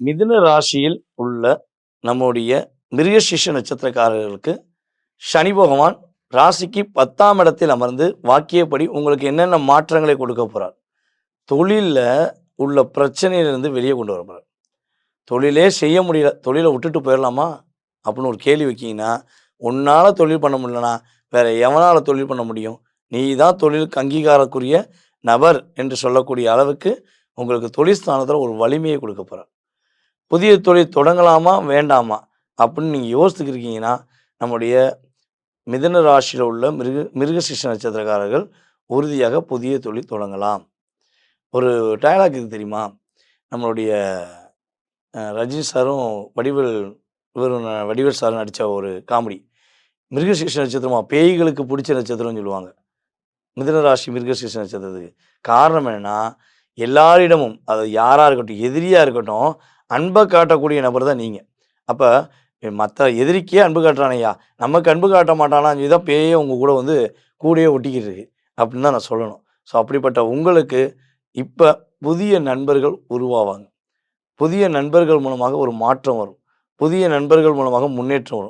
மிதுன ராசியில் உள்ள நம்முடைய மிருகசீர்ஷ நட்சத்திரக்காரர்களுக்கு சனி பகவான் ராசிக்கு 10ஆம் இடத்தில் அமர்ந்து வாக்கியப்படி உங்களுக்கு என்னென்ன மாற்றங்களை கொடுக்க போறார். தொழில்ல உள்ள பிரச்சனையிலிருந்து வெளியே கொண்டு வர போறார். தொழிலே செய்ய முடியல, தொழிலை விட்டுட்டு போயிடலாமா அப்படின்னு ஒரு கேள்வி வைக்கிங்கன்னா, உன்னால தொழில் பண்ண முடியலனா வேற எவனால தொழில் பண்ண முடியும்? நீ தான் தொழிலுக்கு அங்கீகாரக்குரிய நபர் என்று சொல்லக்கூடிய அளவுக்கு உங்களுக்கு தொழில் ஸ்தானத்துல ஒரு வலிமையை கொடுக்க போறார். புதிய தொழில் தொடங்கலாமா? வேண்டாமா? அப்படின்னு நீங்க யோசித்துக்கிட்டு இருக்கீங்கன்னா, நம்முடைய மிதுன ராசியில உள்ள மிருகசீர்ஷ நட்சத்திரக்காரர்கள் உறுதியாக புதிய தொழில் தொடங்கலாம். ஒரு டயலாக் இருக்கு தெரியுமா? நம்மளுடைய ரஜினி சாரும், வடிவேல் சாரும் நடிச்ச ஒரு காமெடி. மிருகசீர்ஷ நட்சத்திரமா? பேய்களுக்கு புடிச்ச நட்சத்திரம்னு சொல்லுவாங்க. மிதுன ராசி மிருகசீர்ஷ நட்சத்திரத்துக்கு. காரணம் என்னன்னா, எல்லாரிடமும் அது யாரா இருக்கட்டும், எதிரியா இருக்கட்டும், அன்ப காட்டக்கூடிய நபர் தான் நீங்க. அப்ப மத்த எதிரிக்கே அன்பு காட்டுறானய்யா, நமக்கு அன்பு காட்ட மாட்டானான்னு சொல்லி தான் பேயே உங்க கூட வந்து கூடயே ஒட்டிக்கிட்டு இருக்கு. அப்படின்னு தான் நான் சொல்லணும். ஸோ அப்படிப்பட்ட உங்களுக்கு இப்ப புதிய நண்பர்கள் உருவாவாங்க. புதிய நண்பர்கள் மூலமாக ஒரு மாற்றம் வரும். புதிய நண்பர்கள் மூலமாக முன்னேற்றம் வரும்.